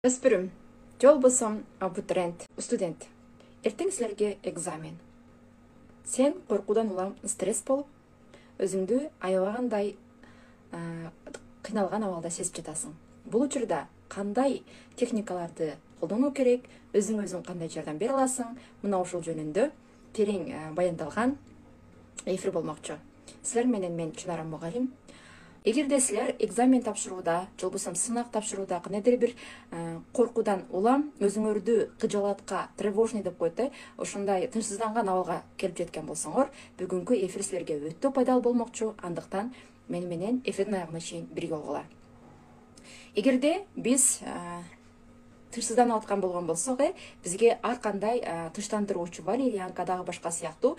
Өспүрүм, жол болсом абитуриент, студент. Эртең силерге экзамен. Сен коркуудан улам стресс болуп, өзүңдү аябагандай кыйналган абалда сезип жатасың. Бул учурда кандай техникаларды колдонуу керек, өзүң кандай жардам бере аласың? Мына ушул жөнүндө терең баяндалган эфир болмокчу. Силер менен мен Чынара мугалим. Эгерде силер экзамен тапшырууда, же болбосо сынак тапшырууда кандайдыр бир коркуудан улам, өзүңөрдү кыжалаткан, тревожный деп коет, ошондой тынчсызданган абалга келип жеткен болсоңор, бүгүнкү эфир силерге өтө пайдалуу болмокчу. Андыктан мени менен эфирдин аягына чейин бирге болгула. Эгерде биз тынчсызданып аткан болгон болсок, бизге ар кандай тынчтандыруучу, валерьянка дагы башка сыяктуу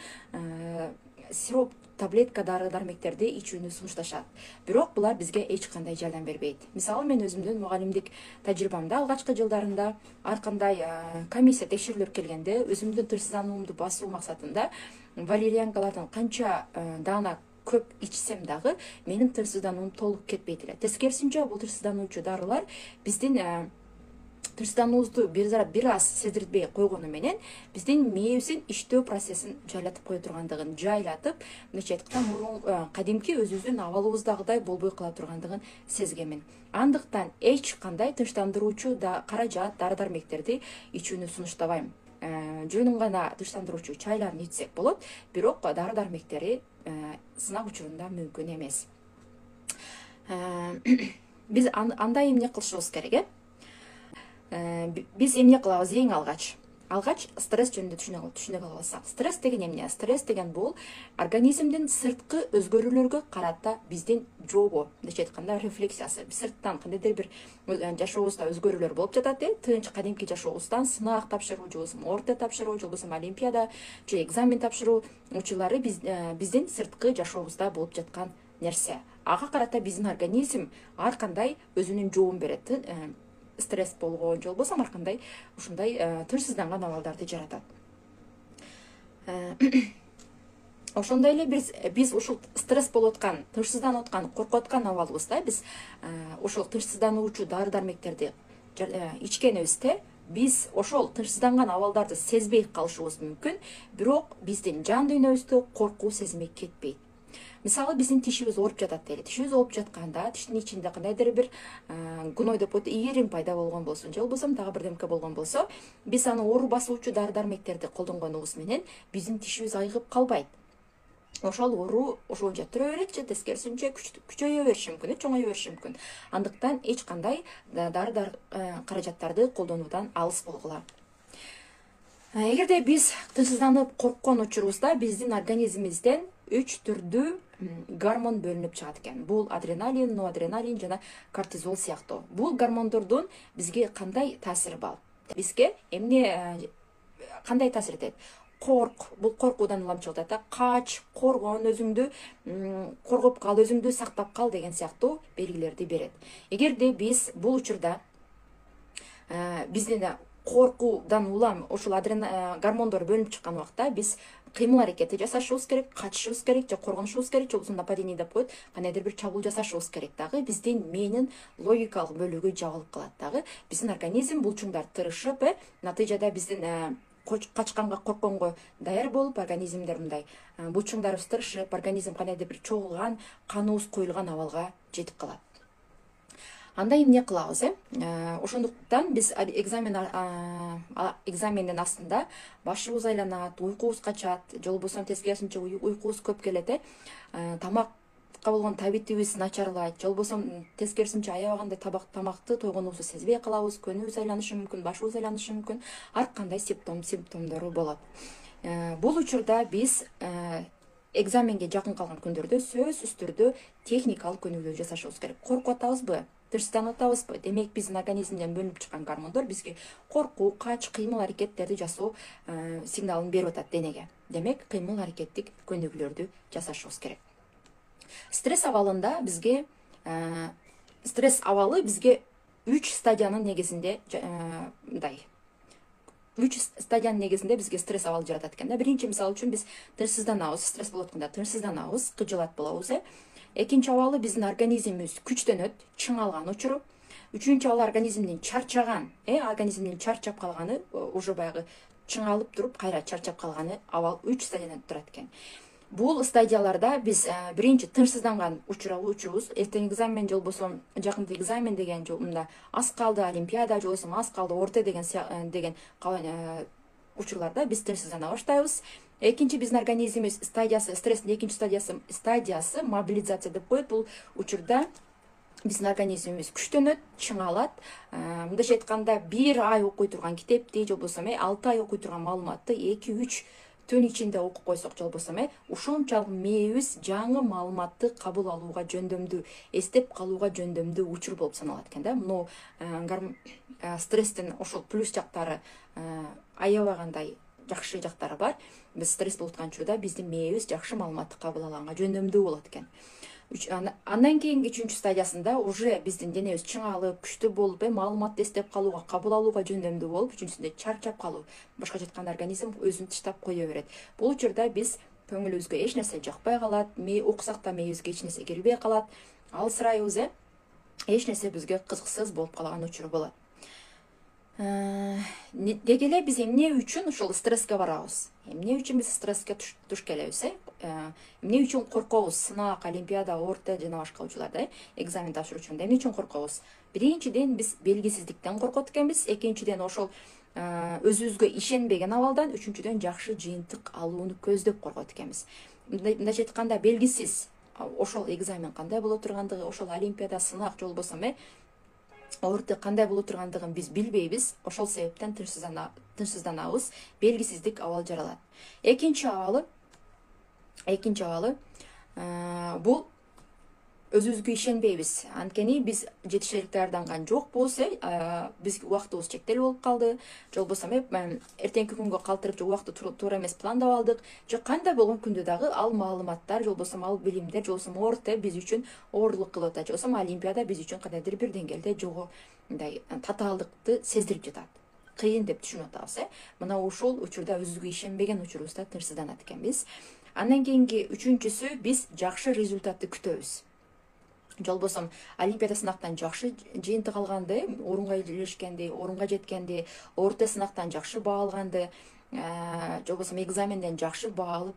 сироп, таблетка, дары дармектерди ичүүнү сунушташат. Бирок булар бизге эч кандай жардам бербейт. Мисалы, мен өзүмдүн мугалимдик тажрыйбамда алгачкы жылдарында ар кандай комиссия текшерүүлөр келгенде өзүмдүн тынчсыздануумду басуу максатында валерьянкалардын канча даана көп ичсем дагы менин тынчсыздануум толук кетпейт эле. Тескерисинче, бул тынчсыздануучу дарылар биздин тынчсыздануубузду бир аз сездирбей койгону менен биздин мээбиздин иштөө процессин жайлатып кое тургандыгын, жайлатып, мындайча айтканда, кадимки өзүбүздүн абалыбыздагыдай болбой кала тургандыгын сезгенмин. Андыктан эч кандай тынчтандыруучу каражат, дары дармектерди ичүүнү сунуштабайм. Жөнүн гана тынчтандыруучу чайларын ичсек болот, бирок дары дармектери сынак учурунда мүмкүн эмес. Биз анда эмне кылышыбыз керек? Биз эмне кылабыз эң алгач стресс жөнүндө түшүнө алсак. Стресс деген эмне? Стресс деген бул организмдин сырткы өзгөрүүлөргө карата биздин жообу, мындайча айтканда рефлексиясы. Сырттан кандайдыр бир жашообузда өзгөрүүлөр болуп жатат, тынч кадимки жашообуздан сынак тапшыруу, же болбосо орто тапшыруу, же болбосо олимпиада, же экзамен тапшыруу учурлары биздин сырткы жашообузда болуп жаткан нерсе. Ага карата биздин организм ар кандай өзүнүн жообун берет. Стресс болгон, же болбосо ар кандай ушундай тынчсызданган абалдарды жаратат. Ошондой эле биз ушул стресс болуп аткан, тынчсызданып аткан, коркуп аткан абалыбызда биз ушул тынчсыздануучу дары дармектерди ичкенибизде биз ошол тынчсызданган абалдарды сезбей калышыбыз мүмкүн, бирок биздин жан дүйнөбүздө коркуу сезими кетпейт. Мисалы, биздин тишибиз ооруп жатат дейли. Тишибиз ооруп жатканда, тиштин ичинде кандайдыр бир гной деп коет, ийириң пайда болгон болсун, же болбосо дагы бирдемке болгон болсо, биз аны оору басуучу дары дармектерди колдонгонубуз менен биздин тишибиз айыгып калбайт. Ошол оору ошончо түрө берет, же тескерисинче күчөйө бериши мүмкүн, чоңое бериши мүмкүн. Андыктан эч кандай дары каражаттарды колдонуудан алыс болгула. Эгерде биз тынчсызданып корккон учурубузда биздин организмибизден 3 түрдүү гормон бөлүнүп чыгат экен. Бул адреналин, ноадреналин жана кортизол сыяктуу. Бул гормондордун бизге кандай таасири бар? Бизге кандай таасир этет? Бул коркуудан улам чыгып атат. Кач, коргон, өзүңдү коргоп кал, өзүңдү сактап кал деген сыяктуу белгилерди берет. Эгерде биз бул учурда биздин коркуудан улам ушул гормондор бөлүнүп чыккан убакта биз кыймыл аракети жасашыбыз керек, качышыбыз керек, же коргонушубуз керек, же болбосо нападение деп коет, кандайдыр бир чабуул жасашыбыз керек дагы. Биздин мээнин логикалык бөлүгү жабылып калат дагы. Биздин организм булчуңдар тырышып, натыйжада биздин качканга, коркконго даяр болуп, организмдер мындай булчуңдарыбыз тырышып, организм кандайдыр бир чогулган, каныбыз коюлган абалга жетип калат. Анда эмне кылабыз? Ошондуктан биз экзамендин астында башыбыз айланат, уйкубуз качат, же болбосо тескерисинче уйкубуз көп келет, тамакка болгон табитибиз начарлайт, же болбосо тескерисинче аябагандай тамакты тойгонубузду сезбей калабыз, көнүбүз айланышы мүмкүн, башыбыз айланышы мүмкүн, ар кандай симптомдору болот. Бул учурда биз экзаменге жакын калган күндөрдө сөзсүз түрдө техникалык көнүгүүлөр жасашыбыз керек. Коркуп атабызбы? Тынчсызданып атабызбы? Демек биздин организмден бөлүнүп чыккан гормондор бизге коркуу, кач, кыймыл аракеттерди жасоо сигналын берип атат денеге. Демек кыймыл аракеттик көнүгүүлөрдү жасашыбыз керек. Стресс абалы бизге 3 стадиянын негизинде бизге стресс абалы жаратат экен. Биринчи, мисалы үчүн, биз тынчсызданабыз, стресс болуп атканда тынчсызданабыз, кыжылат болобуз. Экинчи абалы биздин организмибиз күчтөнөт, чыңалган учуру. үчүнчү ал организмдин чарчаган, организмдин чарчап калганы, уже баягы чыңалып туруп кайра чарчап калганы абал 3 стадиядан турат экен. Бул стадияларда биз биринчи тынчсызданган учурубуз, эртең экзамен же болбосо жакында экзамен деген мында аз калды, олимпиада же болбосо аз калды, орто деген учурларда биз тынчсыздана баштайбыз. Экинчи биздин организмибиз стадиясы, стресстин экинчи стадиясы мобилизация деп коет. Бул учурда биздин организмибиз күчтөнөт, чыңалат. Мындайча айтканда 1 ай окуй турган китепти же болбосо 6 ай окуй турган маалыматты 2-3 түн ичинде окуп койсок же болбосо ушунчалык мээбиз жаңы маалыматты кабыл алууга жөндөмдүү, эстеп калууга жөндөмдүү учур болуп саналат экен да. Муну стресстин ошол плюс жактары аябагандай жакшы жактары бар. Биз стресс болуп аткан учурда биздин мээбиз жакшы маалыматты кабыл алганга жөндөмдүү болот экен. Андан кийинки 3-чү стадиясында уже биздин денебиз чыңалып, күчтүү болуп, маалыматты эстеп калууга, кабыл алууга жөндөмдүү болуп, үчүнчүсүндө чарчап калуу, башкача айтканда организм өзүн тыштап кое берет. Бул учурда биз көңүлүбүзгө эч нерсе жакпай калат, окусак да мээбизге эч нерсе кирбей калат, алсырайбыз, эч нерсе бизге кызыксыз болуп калган учур болот. Деги эле биз эмне үчүн ушул стресске барабыз? Эмне үчүн биз стресске туш келебиз? Эмне үчүн коркобуз? Сынак, олимпиада, орто жана башка учурларда экзамен тапшыруу үчүн эмне үчүн коркобуз? Биринчиден биз белгисиздиктен коркот экенбиз, экинчиден ошол өзүбүзгө ишенбеген абалдан, үчүнчүдөн жакшы жыйынтык алууну көздөп коркот экенбиз. Мындайча айтканда белгисиз ошол экзамен кандай боло тургандыгы, ошол олимпиада, сынак же болбосо орто кандай боло тургандыгын биз билбейбиз. Ошол себептен тынчсызданабыз, белгисиздик абал жаралат. Экинчи абалы бул өзүбүзгө ишенбейбиз. Анткени биз жетишерлик даярданган жокпуз, биз убактыбыз чектелүү болуп калды, же болбосо эртеңки күнгө калтырып же убакытты туура эмес пландап алдык, же кандай болгон күндө дагы ал маалыматтар же болбосо ал билимдер же болбосо орто биз үчүн оорлук кылып атат, же болбосо олимпиада биз үчүн кандайдыр бир деңгээлде мындай татаалдыкты сездирип жатат. Кыйын деп түшүнүп атабыз. Мына ушул учурда өзүбүзгө ишенбеген учурубузда тынчсызданат экенбиз. Андан кийинки үчүнчүсү биз жакшы результатты күтөбүз. Же болбосо олимпиада сынактан жакшы жыйынтык алганды, орунга ээлешкенди, орунга жеткенди, орто сынактан жакшы баа алганды, же болбосо экзаменден жакшы баа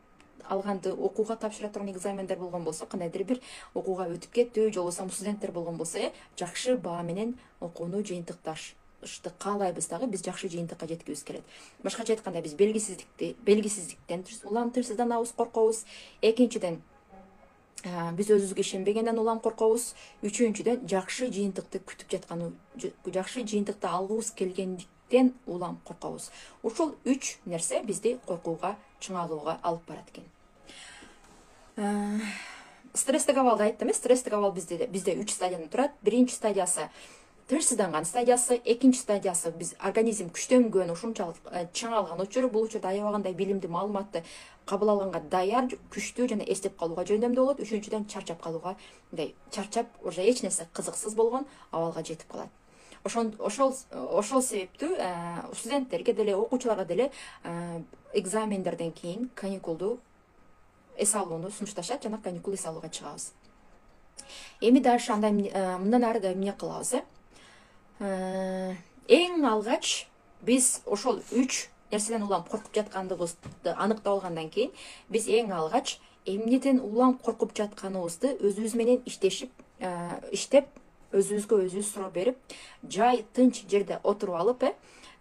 алганды, окууга тапшыра турган экзамендер болгон болсо, кандайдыр бир окууга өтүп кеттүү, же болбосо студенттер болгон болсо, жакшы баа менен окууну жыйынтыкташты каалайбыз дагы, биз жакшы жыйынтыкка жеткибиз келет. Башкача айтканда биз белгисиздиктен улам тынчсызданабыз, коркобуз. Экинчиден биз өзүбүзгө ишенбегенден улам коркобуз. Үчүнчүдөн жакшы жыйынтыкты күтүп жаткан, жакшы жыйынтыкты алгыбыз келгендиктен улам коркобуз. Ушул 3 нерсе бизди коркууга, чыңалууга алып барат экен. Стресстик абалды айттым. Стресстик абал бизде 3 стадиядан турат. Биринчи стадиясы тынчсызданган стадиясы, экинчи стадиясы биз организм күчтөнгөн, ушунчалык чыңалган учур. Бул учурда аябагандай билимди, маалыматты кабыл алганга даяр, күчтүү жана эстеп калууга жөндөмдүү болот. Үчүнчүдөн чарчап калууга, чарчап уже эч нерсе кызыксыз болгон абалга жетип калат. Ошол себептүү студенттерге деле, окуучуларга деле экзамендерден кийин каникулду эс алууну сунушташат жана каникул эс алууга чыгабыз. Эми дальше мындан ары да эмне кылабыз? Эң алгач биз ошол 3 нерседен улам коркуп жаткандыгыбызды аныктап алгандан кийин, биз эң алгач эмнеден улам коркуп жатканыбызды өзүбүз менен иштеп, өзүбүзгө өзүбүз суроо берип, жай тынч жерде отуруп алып,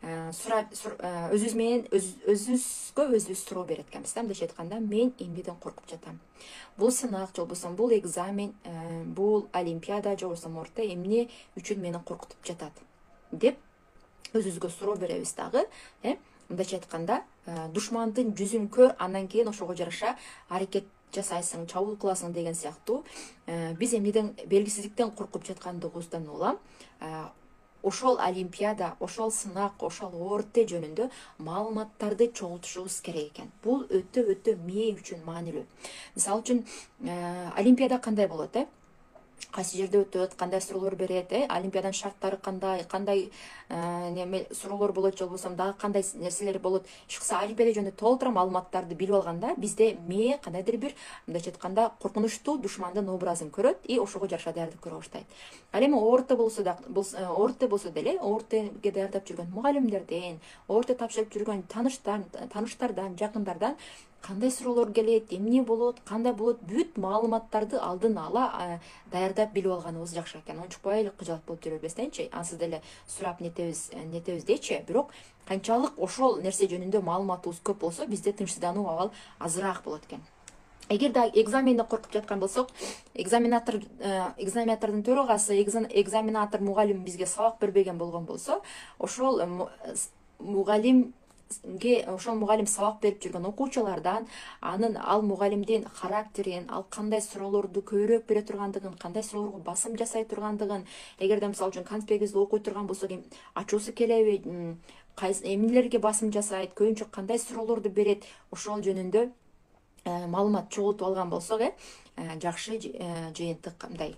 өзүбүз менен өзүбүзгө өзүбүз суроо берет экенбиз. Мындайча айтканда, мен эмнеден коркуп жатам? Бул сынак же болбосо бул экзамен, бул олимпиада же болбосо орто эмне үчүн мени коркутуп жатат деп өзүбүзгө суроо беребиз дагы. Мындайча айтканда, душмандын жүзүн көр, андан кийин ошого жараша аракет жасайсың, чабуул кыласың деген сыяктуу. Биз эмнеден белгисиздиктен коркуп жаткандыгыбыздан улам ошол олимпиада, ошол сынак, ошол орто жөнүндө маалыматтарды чогултушубуз керек экен. Бул өтө мээ үчүн маанилүү. Мисалы үчүн, олимпиада кандай болот? кайсы жерде өтөт, кандай суроолор берет, олимпиаданын шарттары кандай неме суроолор болот, же болбосо дагы кандай нерселер болот. Ишкысы олимпиада жөнүндө толтура маалыматтарды билип алганда бизде мээ кандайдыр бир мындайча айтканда коркунучтуу душмандын образын көрөт и ошого жараша даярдык көрө баштайт. Ал эми орто болсо деле ортого даярдап жүргөн мугалимдерден, орто тапшырып жүргөн тааныштардан, жакындардан кандай суроолор келет, эмне болот, кандай болот, бүт маалыматтарды алдын ала даярдап билип алганыбыз жакшы экен. Унчукпай эле кыжалат болуп жүрө бербестенчи, ансыз деле сурап нетебиз дечи. Бирок канчалык ошол нерсе жөнүндө маалыматыбыз көп болсо, бизде тынчсыздануу абал азыраак болот экен. Эгер да экзаменден коркуп жаткан болсок, экзаменатордун төрагасы, экзаменатор мугалим бизге сабак бербеген болгон болсо, ошол мугалим сабак берип жүргөн окуучулардан ал мугалимдин характерин, ал кандай суроолорду көбүрөөк бере тургандыгын, кандай суроолорго басым жасай тургандыгын, эгерде мисалы үчүн конспектибизди окуй турган болсок, ачуусу келеби, эмнелерге басым жасайт, көбүнчө кандай суроолорду берет, ошол жөнүндө маалымат чогултуп алган болсок, жакшы жыйынтык мындай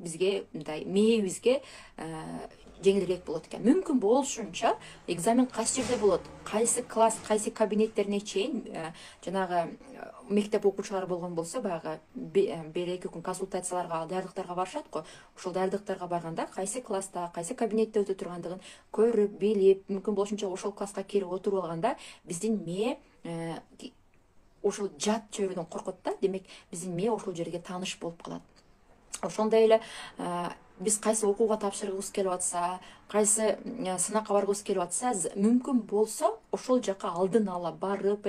бизге мээбизге жеңилирээк болот экен. Мүмкүн болушунча экзамен кайсы жерде болот, кайсы класс, кайсы кабинеттерине чейин жанагы мектеп окуучулары болгон болсо, баягы бир эки күн консультацияларга, даярдыктарга барышат го. Ошол даярдыктарга барганда кайсы класста, кайсы кабинетте өтө тургандыгын көрүп, билип, мүмкүн болушунча ошол класска кирип отуруп алганда биздин мээ ошол жат чөйрөдөн коркот да. Демек биздин мээ ошол жерге тааныш болуп калат. Ошондой эле биз кайсы окууга тапшыргыбыз келип атса, кайсы сынакка баргыбыз келип атса, мүмкүн болсо ошол жака алдын ала барып,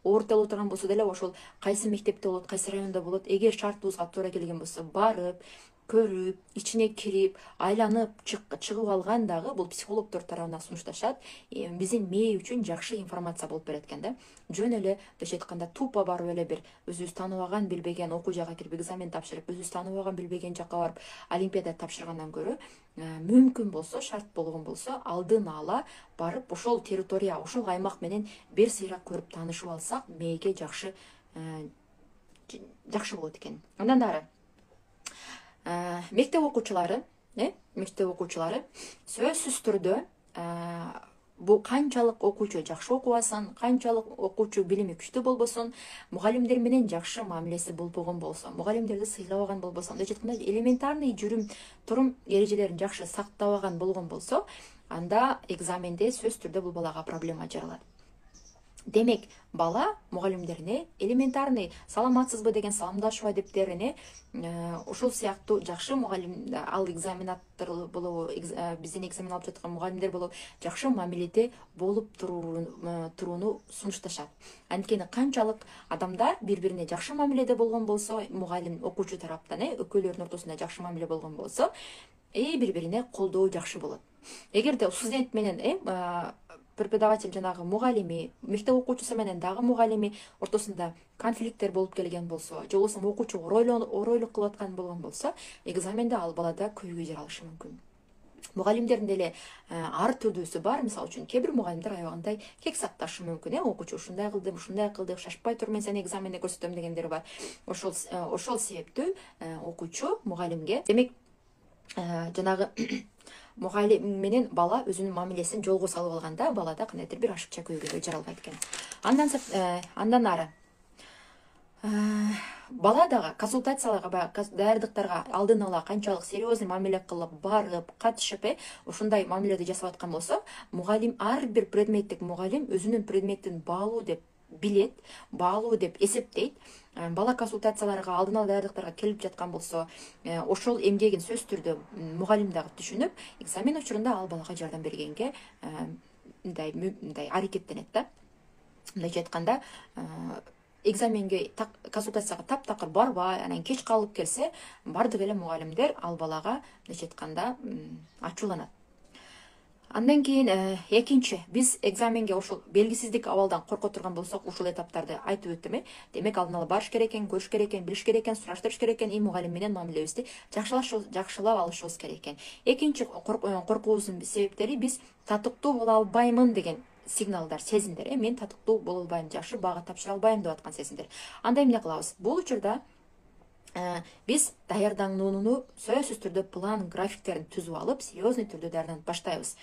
ооруп турган болсо деле ошол кайсы мектепте болот, кайсы райондо болот, эгер шартыбызга туура келген болсо барып, көрүп, ичине кирип, айланып чыгып алган дагы бул психологдор тарабынан сунушташат. Биздин мээ үчүн жакшы информация болуп берет экен да. Жөн эле мындайча айтканда тупо барып эле бир өзүбүз тааныбаган, билбеген окуу жакка кирип экзамен тапшырып, өзүбүз тааныбаган, билбеген жакка барып олимпиада тапшыргандан көрө, мүмкүн болсо, шарт болгон болсо, алдын ала барып ошол территория, ошол аймак менен бир сыйрак көрүп таанышып алсак, мээге жакшы болот экен. Андан ары мектеп окуучулары сөзсүз түрдө бул канчалык окуучу жакшы окубасын, канчалык окуучу билими күчтүү болбосун, мугалимдер менен жакшы мамилеси болбогон болсо, мугалимдерди сыйлабаган болбосо, мындайча айтканда элементарный жүрүм-турум эрежелерин жакшы сактабаган болгон болсо, анда экзаменде сөзсүз түрдө бул балага проблема жаралат. Демек, бала мугалимдерине элементарный саламатсызбы деген саламдашуу адептерине ошол сыяктуу жакшы мугалим, ал экзаменатор болобу, биздин экзамен алып жаткан мугалимдер болобу, жакшы мамиледе болуп турууну сунушташат. Анткени канчалык адамдар бири-бирине жакшы мамиледе болгон болсо, мугалим окуучу тараптан экөөлөрдүн ортосунда жакшы мамиле болгон болсо, бири-бирине колдоо жакшы болот. Эгерде студент менен преподаватель жанагы мугалими, мектеп окуучусу менен дагы мугалими ортосунда конфликттер болуп келген болсо, же болбосо окуучу оройлук кылып аткан болгон болсо, экзаменде ал балада көйгөй жаралышы мүмкүн. Мугалимдердин деле ар түрдүүсү бар. Мисалы үчүн кээ бир мугалимдер аябагандай кек сакташы мүмкүн. Окуучу ушундай кылды, шашпай тур, мен сени экзаменде көрсөтөм дегендер бар. Ошол себептүү окуучу мугалимге, демек жанагы мугалим менен бала өзүнүн мамилесин жолго салып алганда, балада кандайдыр бир ашыкча көйгөй жаралбайт экен. Андан ары бала дагы консультацияларга, даярдыктарга алдын ала канчалык серьезный мамиле кылып барып, катышып, ушундай мамиледи жасап аткан болсо, мугалим, ар бир предметтик мугалим өзүнүн предметтин баалуу деп билет, баалуу деп эсептейт. Бала консультацияларга, алдын ала даярдыктарга келип жаткан болсо, ошол эмгегин сөзсүз түрдө мугалим дагы түшүнүп, экзамен учурунда ал балага жардам бергенге мындай аракеттенет да. Мындайча айтканда, экзаменге, консультацияга таптакыр барбай, анан кеч калып келсе, бардык эле мугалимдер ал балага мындайча айтканда ачууланат. Андан кийин экинчи, биз экзаменге ошол белгисиздик абалдан корко турган болсок, ушул этаптарды айтып өттүм. Демек, алдын ала барыш керек экен, көрүш керек экен, билиш керек экен, сураштырыш керек экен, мугалим менен мамилебизди жакшылап алышыбыз керек экен. Экинчи коркуубуздун себептери, биз татыктуу боло албаймын деген сигналдар, сезимдер. Мен татыктуу боло албайм, жакшы баага тапшыра албайм деп аткан сезимдер. Анда эмне кылабыз? Бул учурда Биз даярданууну сөзсүз түрдө план графиктерин түзүп алып серьезный түрдө даярданып баштайбыз.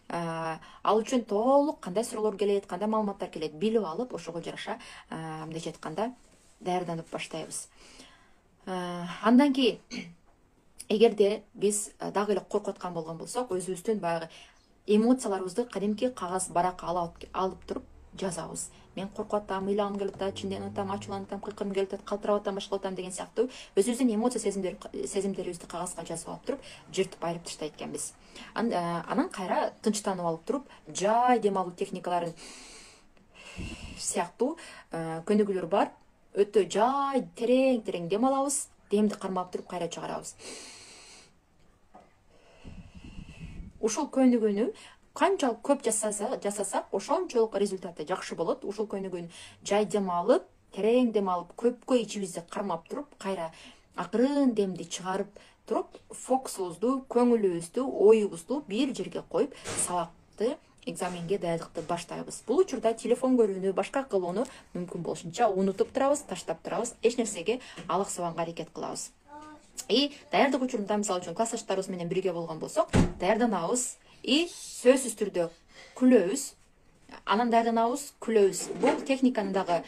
Ал үчүн толук кандай суроолор келет, кандай маалыматтар келет билип алып, ошого жараша мындайча айтканда даярданып баштайбыз. Андан кийин эгерде биз дагы эле коркуп аткан болгон болсок, өзүбүздүн баягы эмоцияларыбызды кадимки кагаз баракка алып туруп жазабыз. Мен коркуп атам, ыйлагым келип атат, чынденип атам, ачууланып атам, кыйкыргым келип атат, калтырап атам, башка атам деген сыяктуу өзүбүздүн эмоция сезимдерибизди кагазга жазып алып туруп, жыртып айырып таштайт экенбиз. Анан кайра тынчтанып алып туруп, жай дем алуу техникаларын сыяктуу көнүгүүлөр бар. Өтө жай терең дем алабыз, демди кармап туруп кайра чыгарабыз. Ушул көнүгүүнү канчалык көп жасасак, ошончолук результаты жакшы болот. Ушул көнүгүүнү жай дем алып, терең дем алып, көпкө ичибизди кармап туруп, кайра акырын демди чыгарып туруп, фокусубузду, көңүлүбүздү, оюбузду бир жерге коюп, сабакты, экзаменге даярдыкты баштайбыз. Бул учурда телефон көрүүнү, башка кылууну мүмкүн болушунча унутуп турабыз, таштап турабыз, эч нерсеге алаксабанга аракет кылабыз. Даярдык учурунда, мисалы үчүн классташтарыбыз менен бирге болгон болсок, даярданабыз, сөзсүз түрдө күлөбүз, анан даярданабыз, күлөбүз. Бул техниканы дагы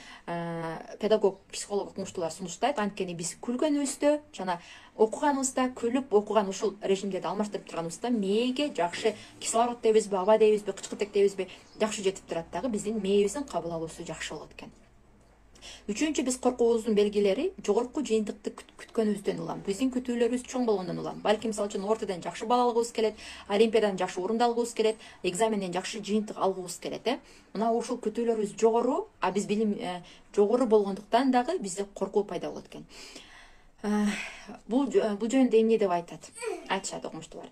педагог, психолог окумуштуулар сунуштайт. Анткени биз күлгөнүбүздө жана окуганыбызда, күлүп окуган ушул режимдерди алмаштырып турганыбызда мээге жакшы кислород дейбизби, аба дейбизби, кычкыртек дейбизби, жакшы жетип турат дагы, биздин мээбиздин кабыл алуусу жакшы болот экен. Үчүнчү, биз коркуубуздун белгилери жогорку жыйынтыкты күткөнүбүздөн улам, биздин күтүүлөрүбүз чоң болгондон улам. Балким мисалы үчүн ортодон жакшы балл алгыбыз келет, олимпиададан жакшы орунду алгыбыз келет, экзаменден жакшы жыйынтык алгыбыз келет. Мына ушул күтүүлөрүбүз жогору, биз билим жогору болгондуктан дагы бизде коркуу пайда болот экен. Бул жөнүндө эмне деп айтышат окумуштуулар.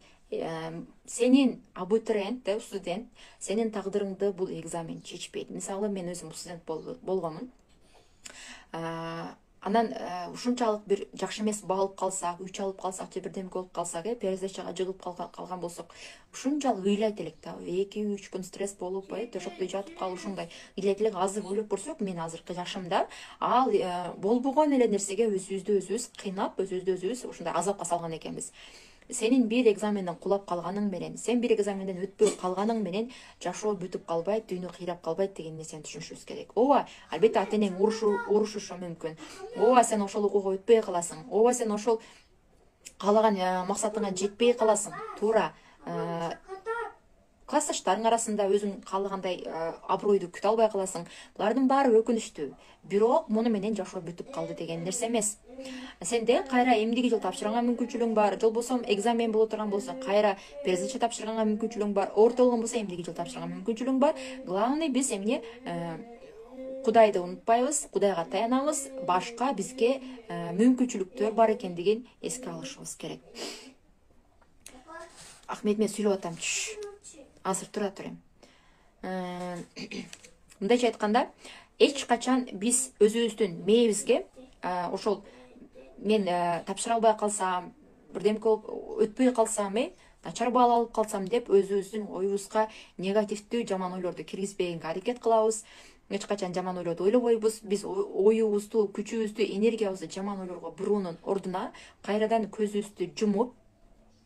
Сенин абитуриент, студент, сенин тагдырыңды бул экзамен чечпейт. Мисалы, мен өзүм студент болгомун. Анан ушунчалык бир жакшы эмес балл алып калсак, 3 алып калсак же бирдеме болуп калсак, пересдачага жыгылып калган болсок, ушунчалык ыйлайт элек да, 2-3 күн стресс болуп, төшөктө жатып калып, ушундай ыйлайт элек. Азыр ойлоп көрсөк, мен азыркы жашымда ал болбогон эле нерсеге өзүбүз кыйнап, өзүбүз ушундай азапка салган экенбиз. Сенин бир экзаменден кулап калганың менен, сен бир экзаменден өтпөй калганың менен жашоо бүтүп калбайт, дүйнө кыйрап калбайт деген нерсени түшүнүшүбүз керек. Ооба, албетте ата энең урушушу мүмкүн. Ооба, сен ошол окууга өтпөй каласың. Ооба, сен ошол каалаган максатыңа жетпей каласың. Туура. Классташтарың арасында өзүң каалагандай абройду күтө албай каласың. Булардын баары өкүнүчтүү. Бирок муну менен жашоо бүтүп калды деген нерсе эмес. Сенде кайра эмдиги жыл тапшырганга мүмкүнчүлүгүң бар. Жыл болсо экзамен боло турган болсо, кайра пересдача тапшырганга мүмкүнчүлүгүң бар. Ортолгон болсо эмдиги жыл тапшырганга мүмкүнчүлүгүң бар. Главный, биз эмне Кудайды унутпайбыз, Кудайга таянабыз, башка бизге мүмкүнчүлүктөр бар экендигин эске алышыбыз керек. Ахмет, мен сүйлөп атам. Азыр тура турайм. Мындайча айтканда, эч качан биз өзүбүздүн мээбизге ошол мен тапшыра албай калсам, бирдеме өтпөй калсам, начар балл алып калсам деп өзүбүздүн оюбузга негативдүү, жаман ойлорду киргизбегенге аракет кылабыз. Эч качан жаман ойлорду ойлобойбуз. Биз оюбузду, күчүбүздү, энергиябызды жаман ойлорго буруунун ордуна кайрадан көзүбүздү жумуп,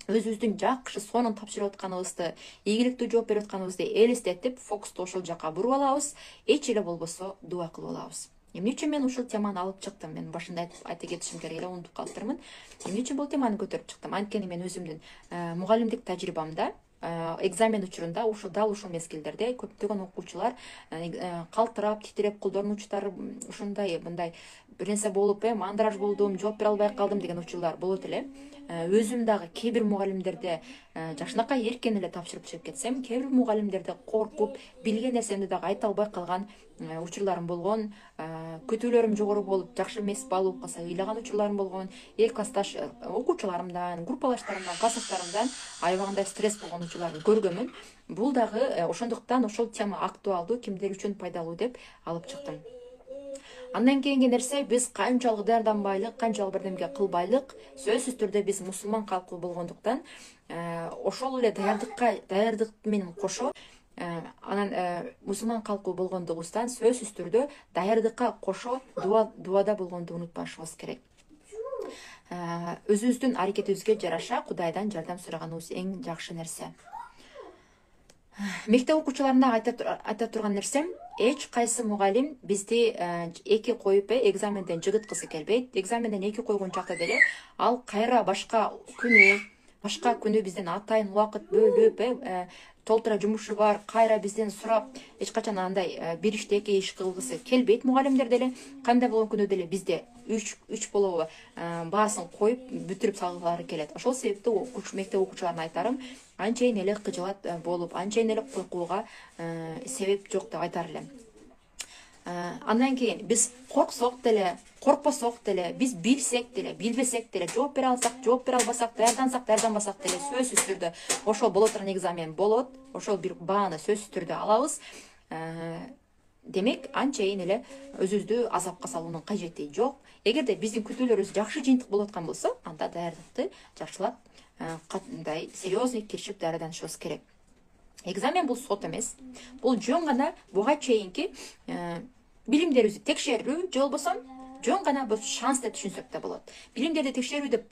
өзүбүздүн жакшы сонун тапшырып атканыбызды, ийгиликтүү жооп берип атканыбызды элестетип, фокусту ошол жака буруп алабыз. Эч эле болбосо дуба кылып алабыз. Эмне үчүн мен ушул теманы алып чыктым? Мен башында айта кетишим керек эле, унутуп калыптырмын. Эмне үчүн бул теманы көтөрүп чыктым? Анткени мен өзүмдүн мугалимдик тажрыйбамда экзамен учурунда дал ушул мезгилдерде көптөгөн окуучулар калтырап, титиреп, колдорунун учтары ушундай мындай бир нерсе болуп, мандраж болдум, жооп бере албай калдым деген учурлар болот эле. Өзүм дагы кээ бир мугалимдерде жакшынакай эркен эле тапшырып чыгып кетсем, кээ бир мугалимдерде коркуп, билген нерсемди дагы айта албай калган учурларым болгон. Күтүүлөрүм жогору болуп, жакшы эмес балл болуп калса ыйлаган учурларым болгон. Классташ окуучуларымдан, группалаштарымдан, классташтарымдан аябагандай стресс болгон учурларды көргөнмүн. Бул дагы ошондуктан ошол тема актуалдуу, кимдер үчүн пайдалуу деп алып чыктым. Андан кийинки нерсе, биз канчалык даярданбайлык, канчалык бирдемге кылбайлык, сөзсүз түрдө биз мусулман калкы болгондуктан, ошол эле даярдык менен кошо, анан мусулман калкы болгондугубуздан сөзсүз түрдө даярдыкка кошо дубада болгонду унутпашыбыз керек. өзүбүздүн аракетибизге жараша Кудайдан жардам сураганыбыз эң жакшы нерсе. Мектеп окуучуларына айта турган нерсем, эч кайсы мугалим бизди эки коюп экзаменден жыгыткысы келбейт. Экзаменден эки койгон чакта деле ал кайра башка күнү бизден атайын убакыт бөлүп толтура жумушу бар, кайра бизден сурап, эч качан андай бир ишти эки иш кылгысы келбейт мугалимдер деле. Кандай болгон күнү деле бизде үч болобу баасын коюп бүтүрүп салгылары келет. Ошол себепти мектеп окуучуларына айтарым, анчейин эле кыжылат болуп, анчейин эле коркууга себеп жок деп айтар элем. Андан кийин биз корксок деле, коркпосок деле, биз билсек деле, билбесек деле, жооп бере алсак, жооп бере албасак, даярдансак, даярданбасак деле сөзсүз түрдө ошол боло турган экзамен болот. Ошол бир бааны сөзсүз түрдө алабыз. Демек, анчейин эле өзүбүздү азапка салуунун кажети жок. Эгерде биздин күтүүлөрүбүз жакшы жыйынтык болот аткан болсо, анда даярдыкты жакшылап, кандай серьезный киришип даярданышыбыз керек. Экзамен бул сот эмес. Бул жөн гана буга чейинки билимдерибизди текшерүү, же болбосо жөн гана бул шанс деп түшүнсөк да болот. Билимдерди текшерүү деп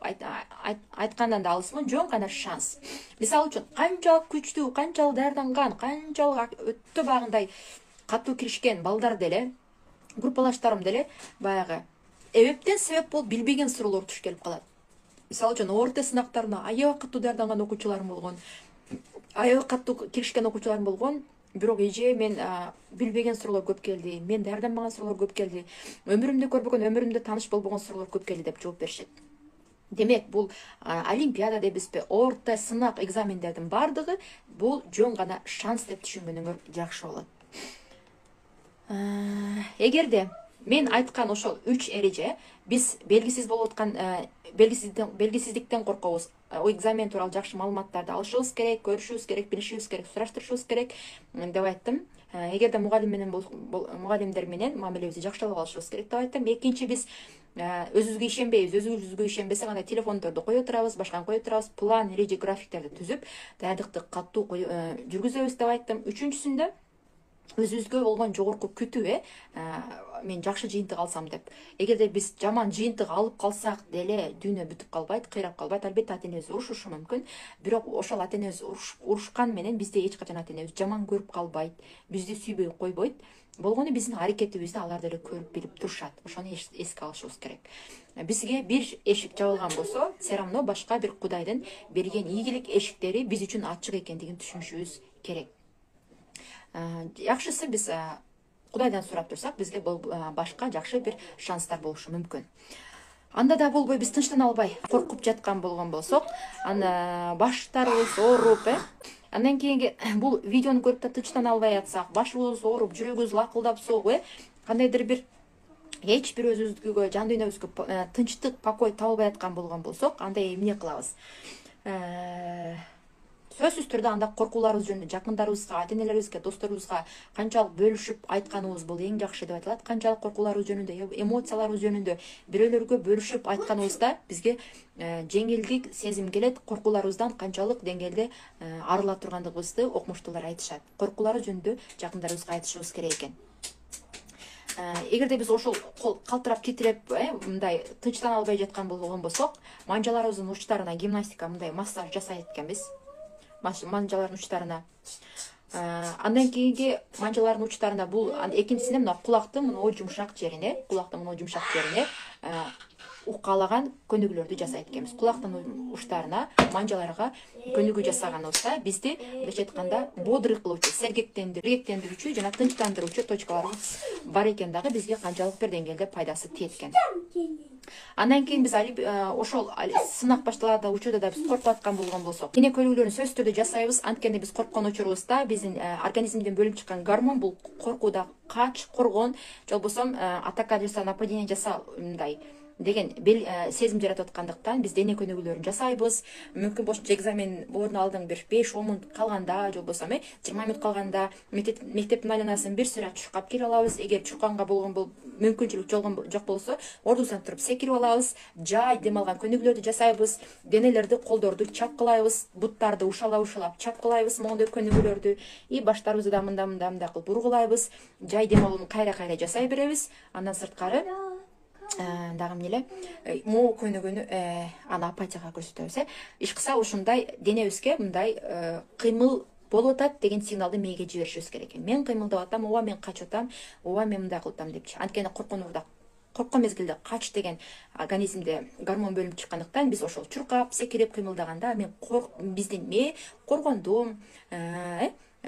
айткандан да алысмын, жөн гана шанс. Мисалы үчүн, канчалык күчтүү, канчалык даярданган, канчалык өтө багындай катуу киришкен балдар деле, группалаштарым деле баягы эбептен себеп болуп билбеген суроолор туш келип калат. Мисалы үчүн, орто сынактарына аябай катуу даярданган окуучуларым болгон, аябай катуу киришкен окуучуларым болгон, бирок эже мен билбеген суроолор көп келди, мен даярданбаган суроолор көп келди, өмүрүмдө көрбөгөн, өмүрүмдө тааныш болбогон суроолор көп келди деп жооп беришет. Демек, бул олимпиада дебизби, орто сынак экзамендердин бардыгы бул жөн гана шанс деп түшүнгөнүңөр жакшы болот. Эгерде мен айткан ошол 3 эреже биз белгисиз болуп аткан белгисиздиктен коркобуз. Экзамен тууралуу жакшы маалыматтарды алышыбыз керек, көрүшүбүз керек, билишибиз керек, сураштырышыбыз керек деп айттым. Эгерде мугалимдер менен мамилебизди жакшылап алышыбыз керек деп айттым. Экинчи, биз өзүбүзгө ишенбейбиз. Өзүбүзгө ишенбесек, анда телефондорду кое турабыз, башканы кое турабыз, план, эреже, графиктерди түзүп, даярдыкты катуу жүргүзөбүз деп айттым. Үчүнчүсүндө, өзүбүзгө болгон жогорку күтүү, мен жакшы жыйынтык алсам деп. Эгерде биз жаман жыйынтык алып калсак деле дүйнө бүтүп калбайт, кыйрап калбайт. Албетте ата-энебиз урушушу мүмкүн. Бирок ошол ата-энебиз урушкан менен бизди эч качан ата-энебиз жаман көрүп калбайт, бизди сүйбөй койбойт. Болгону биздин аракетибизди алар деле көрүп билип турушат. Ошону эске алышыбыз керек. Бизге бир эшик жабылган болсо, все равно башка бир Кудайдын берген ийгилик эшиктери биз үчүн ачык экендигин түшүнүшүбүз керек. Жакшысы биз Кудайдан сурап турсак, бизге башка жакшы бир шанстар болушу мүмкүн. Анда да болбой биз тынчтана албай коркуп жаткан болгон болсок, анда баштарыбыз ооруп, андан кийинки бул видеону көрүп да тынчтана албай атсак, башыбыз ооруп, жүрөгүбүз лакылдап согуп, кандайдыр бир эч бир өзүбүзгө, жан дүйнөбүзгө тынчтык, покой табылбай аткан болгон болсок, анда эмне кылабыз? Сөзсүз түрдө анда коркууларыбыз жөнүндө жакындарыбызга, ата-энелерибизге, досторубузга канчалык бөлүшүп айтканыбыз бул эң жакшы деп айтылат. Канчалык коркууларыбыз жөнүндө, эмоцияларыбыз жөнүндө бирөөлөргө бөлүшүп айтканыбызда бизге жеңилдик сезим келет. Коркууларыбыздан канчалык деңгээлде арыла тургандыгыбызды окумуштуулар айтышат. Коркууларыбыз жөнүндө жакындарыбызга айтышыбыз керек экен. Эгерде биз ошол кол калтырап титиреп, мындай тынчтана албай жаткан болгон болсок, манжаларыбыздын учтарына гимнастика, мындай массаж жасайт экенбиз. Манжалардын учтарына. Андан кийинки манжалардын учтарына бул экинчисине мына кулактын мына жумшак жерине, укалаган көнүгүүлөрдү жасайт экенбиз. Кулактын учтарына, манжаларга көнүгүү жасаганыбызда бизди мындайча айтканда бодрый кылуучу, сергектендирүүчү жана тынчтандыруучу точкаларыбыз бар экен дагы бизге канчалык бир деңгээлде пайдасы тиет экен. Андан кийин биз ошол сынак башталарда учурда да биз коркуп аткан болгон болсок, дене көнүгүүлөрүн сөзсүз түрдө жасайбыз. Анткени биз корккон учурубузда биздин организмден бөлүнүп чыккан гормон бул коркууда кач, коргон, же болбосо атака жаса, нападение жаса мындай деген сезим жаратып аткандыктан биз дене көнүгүүлөрүн жасайбыз. Мүмкүн болушунча экзамен болордун алдын бир 5-10 мүнөт калганда, же болбосо 20 мүнөт калганда мектептин айланасын бир сыйра чуркап келип алабыз. Эгер чурканга болгон мүмкүнчүлүк жок болсо, ордубуздан туруп секирип алабыз. Жай дем алган көнүгүүлөрдү жасайбыз. Денелерди, колдорду чапкылайбыз, буттарды ушалап чапкылайбыз, моңдой көнүгүүлөрдү. И баштарыбызды да мында кылып ургулайбыз. Жай дем алууну кайра жасай беребиз. Андан сырткары дагы эмне эле могу көнүгүүнү аны апатияга көрсөтөбүз. Иш кылса ушундай денебизге мындай кыймыл болуп атат деген сигналды мээге жиберишибиз керек. Мен кыймылдап атам, ооба мен качып атам, ооба мен мындай кылып атам депчи. Анткени корккон мезгилде кач деген организмде гормон бөлүнүп чыккандыктан биз ошол чуркап, секирип кыймылдаганда биздин мээ коргондум,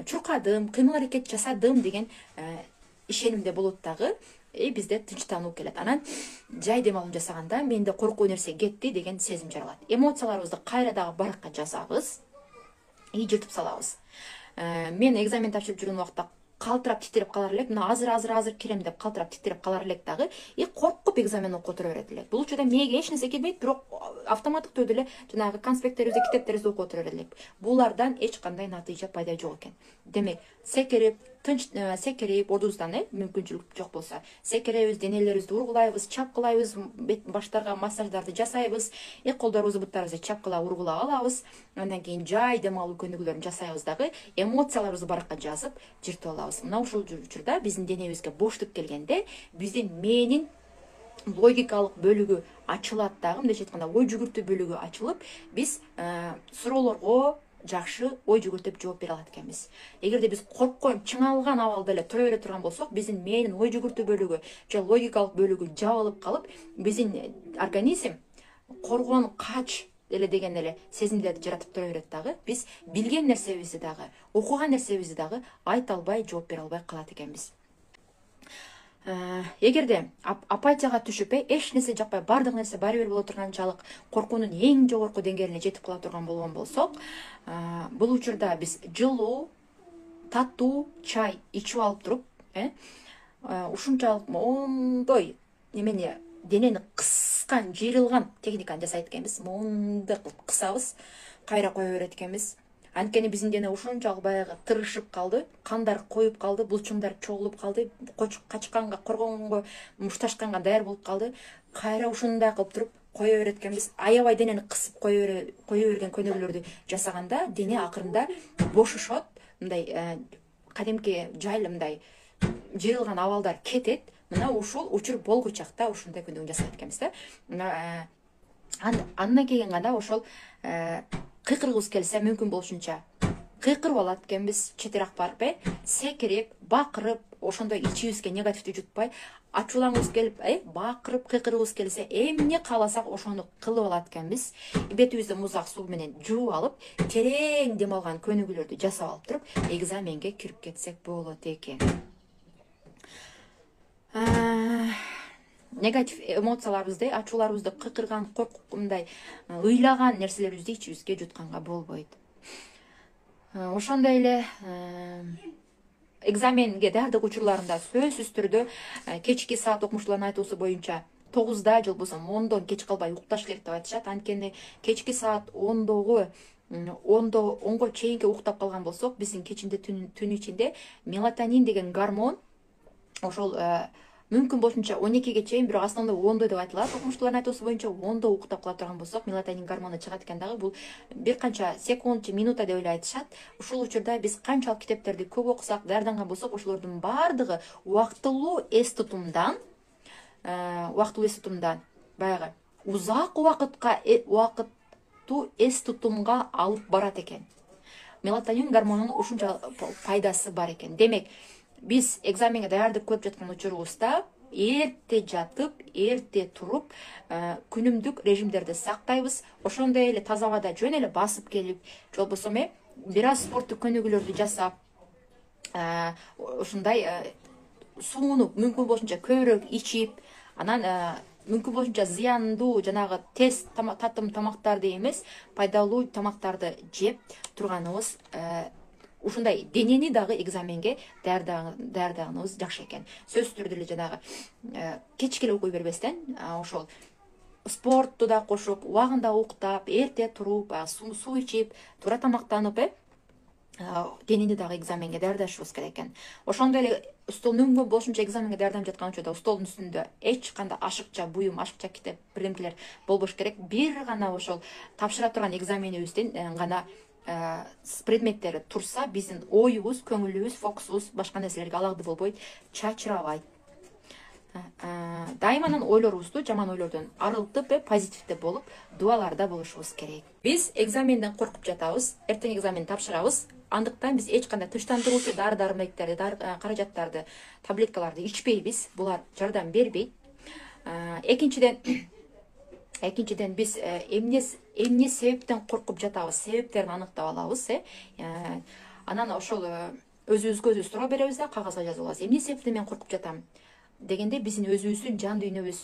чуркадым, кыймыл аракет жасадым деген ишенимде болот дагы. Бизде тынчтануу келет. Анан жай дем алым жасаганда менде коркуу нерсе кетти деген сезим жаралат. Эмоцияларыбызды кайра дагы баракка жазабыз. Жыртып салабыз. Мен экзамен тапшырып жүргөн убакта калтырап титиреп калар элек. Мына азыр кирем деп калтырап титиреп калар элек дагы. Коркуп экзамен окуп отура берет элек. Бул учурда мээге эч нерсе келбейт, бирок автоматтык түрдө эле жанагы конспекттерибизди, китептерибизди окуп отура берет элек. Булардан эч кандай натыйжа пайда жок экен. Демек, секирип, ордубуздан мүмкүнчүлүк жок болсо, секиребиз, денелерибизди ургулайбыз, чапкылайбыз, баштарга массаждарды жасайбыз, колдорубузду, буттарыбызды чапкылап ургулап алабыз. Андан кийин жай дем алуу көнүгүүлөрүн жасайбыз дагы, эмоцияларыбызды баракка жазып, жыртып алабыз. Мына ушул учурда биздин денебизге боштук келгенде, биздин мээнин логикалык бөлүгү ачылат дагы, мындайча айтканда ой жүгүртүү бөлүгү ачылып, биз суроолорго жакшы ой жүгүртүп жооп бере алат экенбиз. Эгерде биз корккон, чыңалган абалда эле тура бере турган болсок, биздин мээнин ой жүгүртүү бөлүгү же логикалык бөлүгү жабылып калып, биздин организм коргон, кач деген эле сезимдерди жаратып тура берет дагы. Биз билген нерсебизди дагы, окуган нерсебизди дагы айта албай, жооп бере албай калат экенбиз. Эгерде апатияга түшүп, эч нерсе жакпай, бардык нерсе баары бир боло турганчалык коркуунун эң жогорку деңгээлине жетип кала турган болгон болсок, бул учурда биз жылуу, таттуу чай ичип алып туруп, ушунчалык моундай немени, денени кыскан, жыйрылган техниканы жасайт экенбиз. Моундай кылып кысабыз, кайра кое берет экенбиз. Анткени биздин дене ушунчалык баягы тырышып калды, кандар коюп калды, булчуңдар чогулуп калды, качканга, коргонго мушташканга даяр болуп калды. Кайра ушундай кылып туруп кое берет экенбиз. Аябай денени кысып кое берген көнүгүүлөрдү жасаганда дене акырында бошошот, мындай кадимки жайлы мындай жыйрылган абалдар кетет. Мына ушул учур болгучакта ушундай көнүгүү жасайт экенбиз да. Андан кийин гана ошол кыйкыргыбыз келсе, мүмкүн болушунча кыйкырып алат экенбиз, четирак барып, секирип, бакырып, ошондой ичибизге негативди жутпай, ачуулангыбыз келип, бакырып, кыйкыргыбыз келсе, эмне кааласак ошону кылып алат экенбиз. Бетибизди муздак суу менен жууп алып, терең дем алган көнүгүүлөрдү жасап алып туруп, экзаменге кирип кетсек болот экен. Негатив эмоцияларыбызды, ачууларыбызды, кыйкырган, коркундай, ыйлаган нерселерибизди ичибизге жутканга болбойт. Ошондой эле экзаменге даярдык учурларында сөзсүз түрдө кечки саат окумуштуулардын айтуусу боюнча 9-да же болбосо 10дон кеч калбай укташ керек деп айтышат. Анткени кечки саат 10го чейинки уктап калган болсок, биздин кечинде түн ичинде мелатонин деген гормон ошол мүмкүн болушунча 12ге чейин, бирок основной 10 деп айтылат. Окумуштуулардын айтуусу боюнча 10 уктап кала турган болсок, мелатонин гормону чыгат экен дагы. Бул бир канча секунд же минута деп эле айтышат. Ушул учурда биз канчалык китептерди көп окусак, даярданган болсок, ошолордун баардыгы убактылуу эс тутумдан баягы узак убакыттуу эс тутумга алып барат экен. Мелатонин гормонунун ушунча пайдасы бар экен. Демек, биз экзаменге даярдык көрүп жаткан учурубузда эрте жатып, эрте туруп, күнүмдүк режимдерди сактайбыз. Ошондой эле таза абада жөн эле басып келип, же болбосо бир аз спорттук көнүгүүлөрдү жасап, ушундай сууну мүмкүн болушунча көбүрөөк ичип, анан мүмкүн болушунча зыяндуу жанагы тез татым тамактарды эмес, пайдалуу тамактарды жеп турганыбыз, ушундай денени дагы экзаменге даярдаганыбыз жакшы экен. Сөзсүз түрдө эле жанагы кечке эле окуй бербестен, ошол спортту да кошуп, убагында уктап, эрте туруп, суу ичип, туура тамактанып, денени дагы экзаменге даярдашыбыз керек экен. Ошондой эле стол мүмкүн болушунча экзаменге даярданып жаткан учурда столдун үстүндө эч кандай ашыкча буюм, ашыкча китеп, бирдемкелер болбош керек. Бир гана ошол тапшыра турган экзаменибиздин гана предметтери турса, биздин оюбуз, көңүлүбүз, фокусубуз башка нерселерге алагды болбойт, чачырабайт. дайыманан ойлорубузду жаман ойлордон арылтып позитивде болуп дубаларда болушубуз керек. Биз экзаменден коркуп жатабыз, эртең экзамен тапшырабыз. Андыктан биз эч кандай тынчтандыруучу дары-дармектерди, каражаттарды, таблеткаларды ичпейбиз. Булар жардам бербейт. Экинчиден биз эмне себептен коркуп жатабыз, себептерин аныктап алабыз. Анан ошол өзүбүзгө өзүбүз суроо беребиз да, кагазга жазып алабыз. Эмне себептен мен коркуп жатам дегенде биздин өзүбүздүн жан дүйнөбүз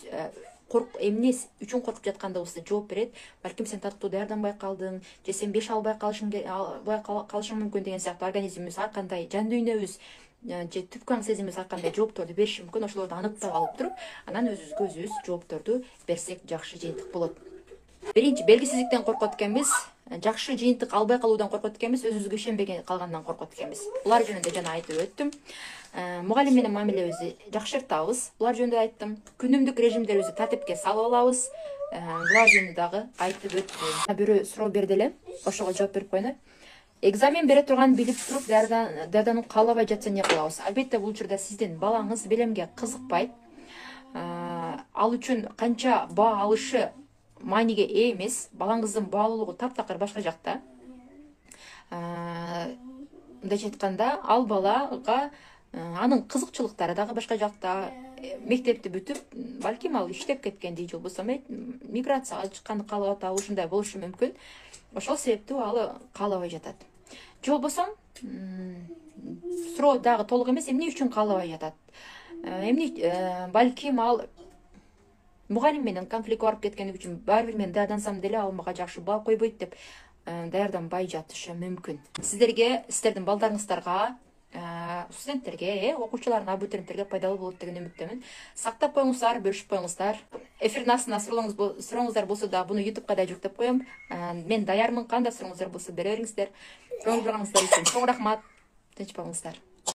эмне үчүн коркуп жаткандыгыбызды жооп берет. Балким сен таттуу даярданбай калдың, же сен беш албай калышың мүмкүн деген сыяктуу организмибиз ар кандай, жан дүйнөбүз же түпкү аң сезимибиз ар кандай жоопторду бериши мүмкүн. Ошолорду аныктап алып туруп, анан өзүбүзгө өзүбүз жоопторду берсек жакшы жыйынтык болот. Биринчи белгисиздиктен коркот экенбиз, жакшы жыйынтык албай калуудан коркот экенбиз, өзүбүзгө ишенбеген калгандан коркот экенбиз. Булар жөнүндө жана айтып өттүм. Мугалим менен мамилебизди жакшыртабыз. Булар жөнүндө айттым. Күнүмдүк режимдерибизди тартипке салып алабыз. Булар жөнүндө дагы айтып өттүм. Бирөө суроо берди эле, ошого жооп берип коеюн. Экзамен бере турганын билип туруп, даярданууга каалабай жатса эмне кылабыз? Албетте бул учурда сиздин балаңыз билимге кызыкпайт. Ал үчүн канча баа алышы мааниге ээ эмес. Балаңыздын баалуулугу таптакыр башка жакта. Мындайча айтканда, ал балага анын кызыкчылыктары дагы башка жакта. Мектепти бүтүп, балким ал иштеп кеткенди, же болбосо миграцияга чыкканды каалап атабы, ушундай болушу мүмкүн. Ошол себептүү ал каалабай жатат. Же болбосо суроо дагы толук эмес, эмне үчүн каалабай жатат? Балким ал мугалим менен конфликт барып кеткени үчүн баары бир мен даярдансам деле ал мага жакшы баа койбойт деп даярданбай жатышы мүмкүн. Сиздердин балдарыңыздарга, студенттерге, окуучуларга, абитуриенттерге пайдалуу болот деген үмүттөмүн. Сактап коюңуздар, бөлүшүп коюңуздар. Эфирдин астына сурооңуздар болсо да буну YouTubeга да жүктөп коем. Мен даярмын, кандай сурооңуздар болсо бере бериңиздер. Жоңур барыңыздар үчүн чоң рахмат. Тынч болуңуздар.